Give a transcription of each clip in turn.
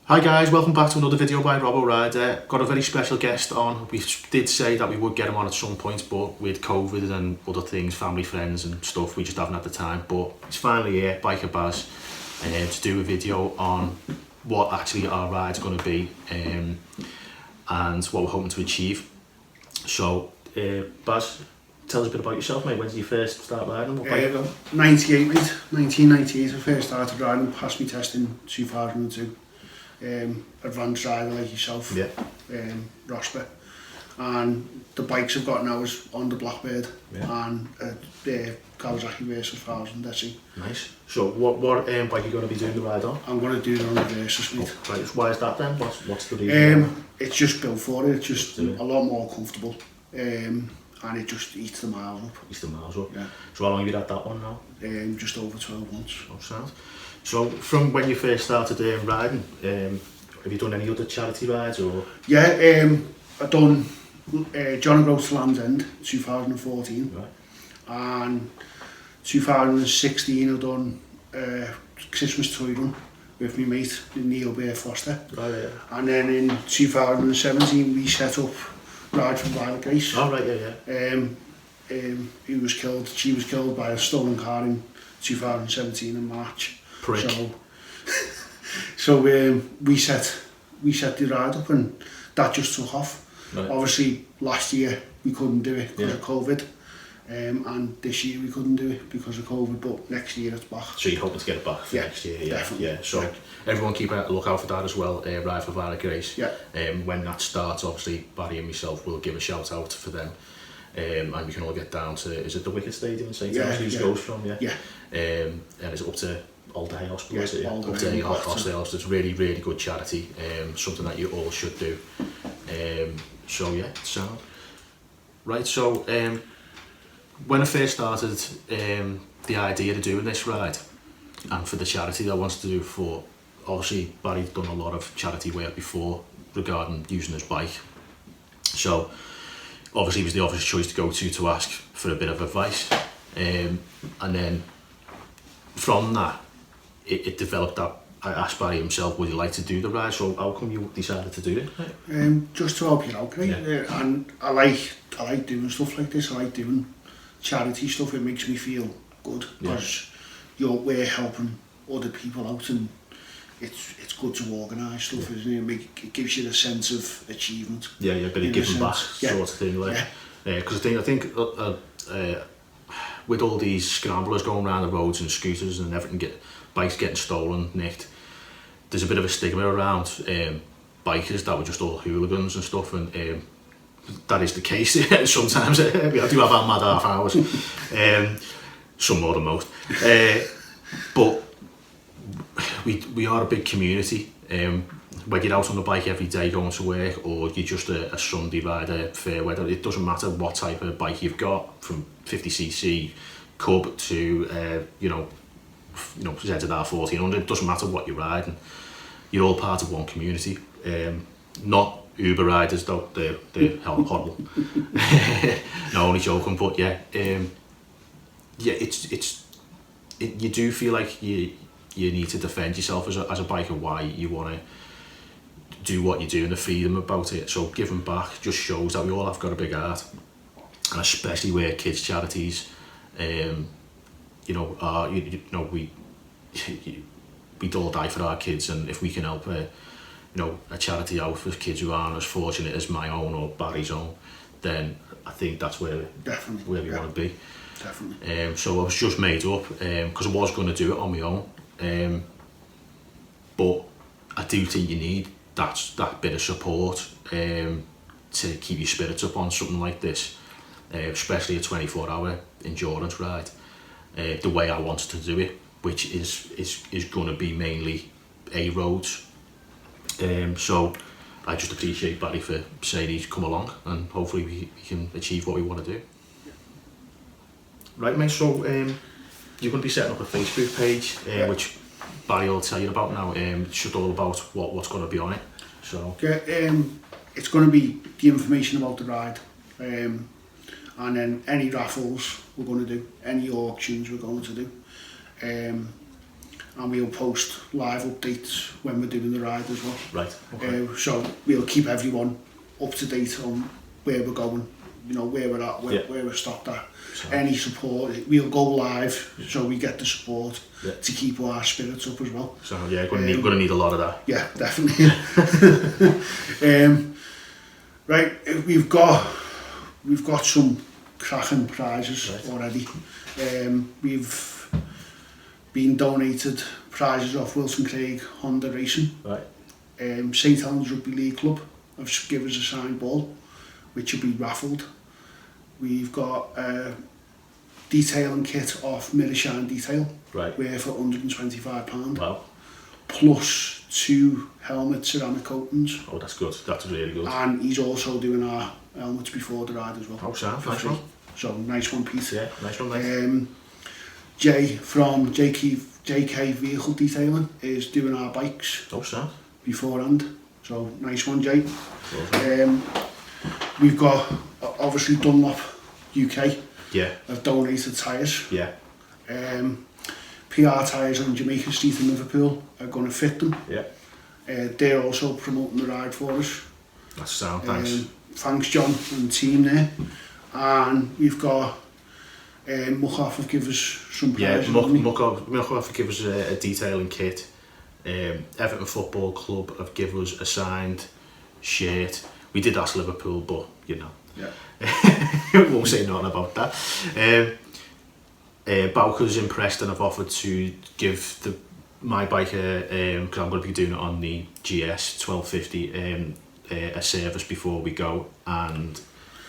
Hi guys, welcome back to another video by RoboRider. Got a very special guest on. We did say that we would get him on at some point, but with COVID and other things, family, friends and stuff, we just haven't had the time. But he's finally here, Biker Baz, to do a video on what actually our ride's going to be and what we're hoping to achieve. So, Baz, tell us a bit about yourself, mate. When did you first start riding? What bike you got? 98, mate. 1998 I first started riding, passed me test in 2002. Advanced rider like yourself, yeah. Rosper, and the bikes I've got now is on the Blackbird, yeah. and the Kawasaki Versus 1000 SE. Nice. So what bike are you going to be doing the ride on? I'm going to do it on the Versus, mate. Oh, right. Why is that then? What's the reason? It's just built for it. It's just a lot more comfortable, and it just eats the miles up. Eats the miles up. Yeah. So how long have you had that one now? Just over 12 months. Oh, sound. So from when you first started riding, have you done any other charity rides or? Yeah, I've done John O'Groats Land's End 2014, right. And 2016 I've done Christmas Toy Run with my mate Neil Bear Foster, right, yeah. And then in 2017 we set up Ride from Biker Baz. Oh right, yeah. She was killed by a stolen car in 2017 in March. Prick. So we set the ride up and that just took off. Right. Obviously last year we couldn't do it because of COVID, and this year we couldn't do it because of COVID, but next year it's back. So you're hoping to get it back for next year? Yeah, definitely. Yeah. So everyone keep a lookout for that as well, Ride for Biker Baz. Yeah. When that starts, obviously Barry and myself will give a shout out for them. And we can all get down to, is it the Wicket Stadium in St. Thomas goes from? Yeah. And it's up to Alderhay Hospital, is it? Yeah, Alderhay Hospital. It's really, really good charity, something that you all should do. So yeah, sound. Right, so when I first started the idea of doing this ride, and for the charity that I wanted to do for, obviously Barry'd done a lot of charity work before regarding using his bike. So obviously it was the obvious choice to go to ask for a bit of advice. And then from that, it developed that I asked Barry himself, would he like to do the ride? So how come you decided to do it? Just to help you out, right? Yeah. And I like doing stuff like this. I like doing charity stuff. It makes me feel good because we're helping other people out, and it's good to organise stuff, isn't it? It gives you a sense of achievement. Yeah, a bit of giving back sort of thing, like. Because I think with all these scramblers going around the roads and scooters and everything, bikes getting stolen, nicked, there's a bit of a stigma around bikers that were just all hooligans and stuff, and that is the case sometimes. We do have our mad half hours, some more than most, but we are a big community. When you're out on the bike every day going to work, or you're just a Sunday rider, fair weather, it doesn't matter what type of bike you've got, from 50cc Cub to ZR 1400, it doesn't matter what you're riding, you're all part of one community. Not Uber riders though, they're horrible. No, only joking, but you do feel like you need to defend yourself as a biker, why you want to do what you do, and the freedom about it. So giving back just shows that we all have got a big heart, and especially where kids charities we'd all die for our kids, and if we can help a charity out for kids who aren't as fortunate as my own or Barry's own, then I think that's where we want to be. Definitely. So I was just made up because I was going to do it on my own, but I do think you need that bit of support to keep your spirits up on something like this, especially a 24-hour endurance ride. The way I wanted to do it, which is going to be mainly A roads. So I just appreciate Barry for saying he's come along, and hopefully we can achieve what we want to do. Right, mate, so you're going to be setting up a Facebook page, which Barry will tell you about now. It's just all about what's going to be on it. So it's going to be the information about the ride, and then any raffles we're going to do, any auctions we're going to do, and we'll post live updates when we're doing the ride as well. Right. Okay. So we'll keep everyone up to date on where we're going, you know, where we're at, where we're stopped at. So, any support, we'll go live so we get the support to keep our spirits up as well. So yeah, going to need a lot of that. Yeah, definitely. Right, we've got some cracking prizes already. We've been donated prizes off Wilson Craig Honda Racing. Right. St Helens Rugby League Club have given us a signed ball, which will be raffled. We've got a detailing kit off Mirror Shine Detail, worth for £125. Wow. Plus 2 helmet ceramic coatings. Oh, that's good. That's really good. And he's also doing our helmets before the ride as well. Oh, Sam, nice one. So nice one, Pete. Yeah, nice one, mate. Jay from JK Vehicle Detailing is doing our bikes. Oh, Sam. Beforehand. So nice one, Jay. Awesome. We've got obviously Dunlop UK. Yeah. Have donated tyres. Yeah. PR Tyres on Jamaica Street in Liverpool are going to fit them. Yeah. They're also promoting the ride for us. That's sound, thanks. Thanks, John and the team there. And we've got Muckoff have given us some prizes. Yeah, Muckoff have given us a detailing kit. Everton Football Club have given us a signed shirt. We did ask Liverpool, but you know. Yeah. We won't say nothing about that. Bowker's impressed and have offered to give my bike because I'm going to be doing it on the GS 1250 a service before we go, and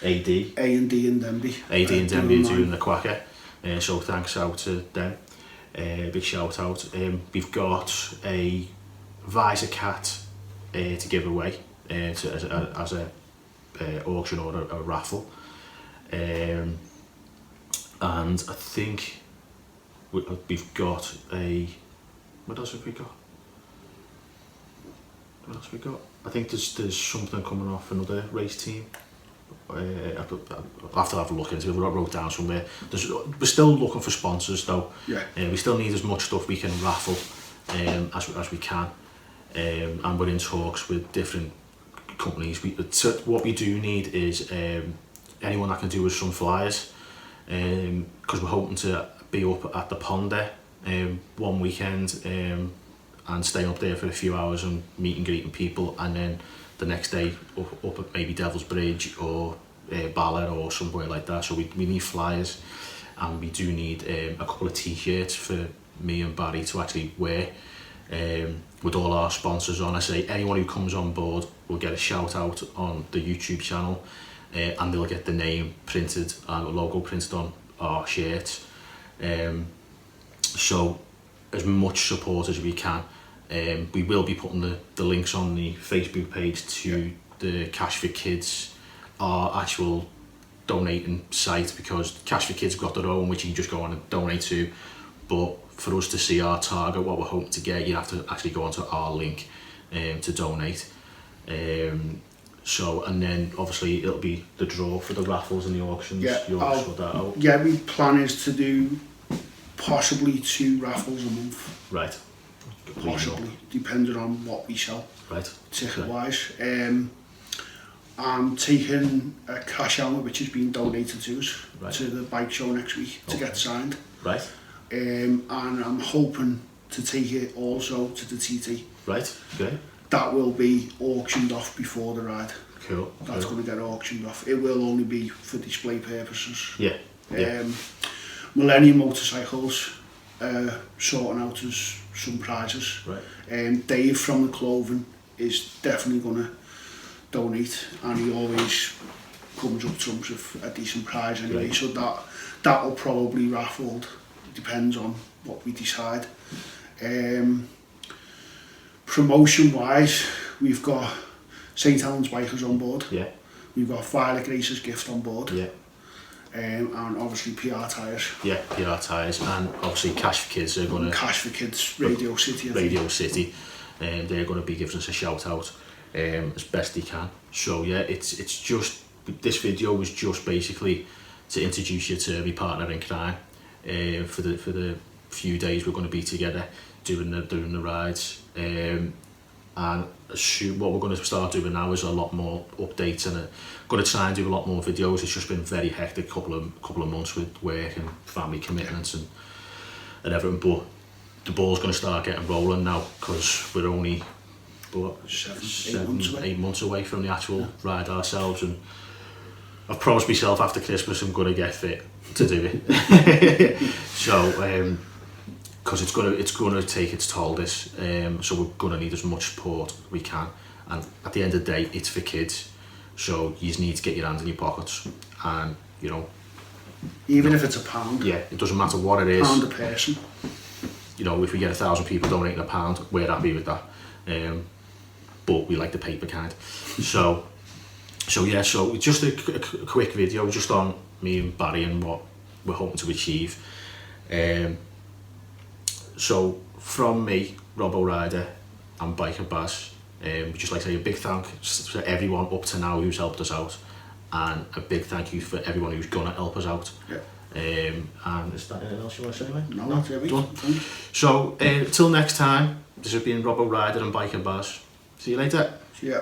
A&D and Denby are doing the quacker, so thanks out to them, big shout out. We've got a visor cat to give away as a auction or a raffle, and I think we've got a... What else have we got? I think there's something coming off another race team. I'll have to have a look into it. We've got wrote down somewhere. We're still looking for sponsors though. Yeah. We still need as much stuff we can raffle as we can, and we're in talks with different companies. What we do need is anyone that can do us some flyers, because we're hoping to be up at the pond there one weekend and stay up there for a few hours and meet and greeting people, and then the next day up at maybe Devil's Bridge or Ballard or somewhere like that. So we need flyers, and we do need a couple of t-shirts for me and Barry to actually wear with all our sponsors on. I say anyone who comes on board will get a shout out on the YouTube channel, and they'll get the name printed and the logo printed on our shirts. So as much support as we can. We will be putting the links on the Facebook page to the Cash for Kids, our actual donating site, because Cash for Kids have got their own which you can just go on and donate to, but for us to see our target, what we're hoping to get, you have to actually go onto our link to donate. So, and then obviously it'll be the draw for the raffles and the auctions. You'll sort that out. Yeah, my plan is to do possibly 2 raffles a month. Right. Possibly, depending on what we sell. Right. Ticket wise. I'm taking a cash helmet which has been donated to us to the bike show next week to get signed. Right. And I'm hoping to take it also to the TT. Right. Okay. That will be auctioned off before the ride. Cool. That's going to get auctioned off. It will only be for display purposes. Yeah. Millennium Motorcycles sorting out us some prizes. Right. Dave from the clothing is definitely going to donate, and he always comes up trumps of a decent prize anyway. Right. So that will probably be raffled. Depends on what we decide. Promotion wise, we've got St Helens Bikers on board. Yeah. We've got Violet Grace's gift on board. Yeah. And obviously PR Tyres. Yeah, PR Tyres, and obviously Cash for Kids are going to... Cash for Kids, Radio City. City, they're going to be giving us a shout out as best they can. So yeah, it's just, this video was just basically to introduce you to my partner in crime for the few days we're going to be together doing the rides. And what we're going to start doing now is a lot more updates, and going to try and do a lot more videos. It's just been very hectic couple of months with work and family commitments and everything, but the ball's going to start getting rolling now, because we're only 8 months away from the actual ride ourselves, and I've promised myself after Christmas I'm going to get fit to do it. So because it's going to take its toll, this, so we're going to need as much support we can, and at the end of the day it's for kids, so you just need to get your hands in your pockets, and you know, even if it's £1, yeah, it doesn't matter what it is, £1 a person, you know, if we get 1,000 people donating £1, we're happy with that, but we like the paper kind. So yeah, so just a quick video just on me and Barry and what we're hoping to achieve. So from me, RoboRider and Biker Baz, we'd just like to say a big thanks to everyone up to now who's helped us out, and a big thank you for everyone who's gonna help us out. Yeah. And is there anything else you want to say, mate? No, not everything. So till next time, this has been RoboRider and Biker Baz. See you later. Yeah.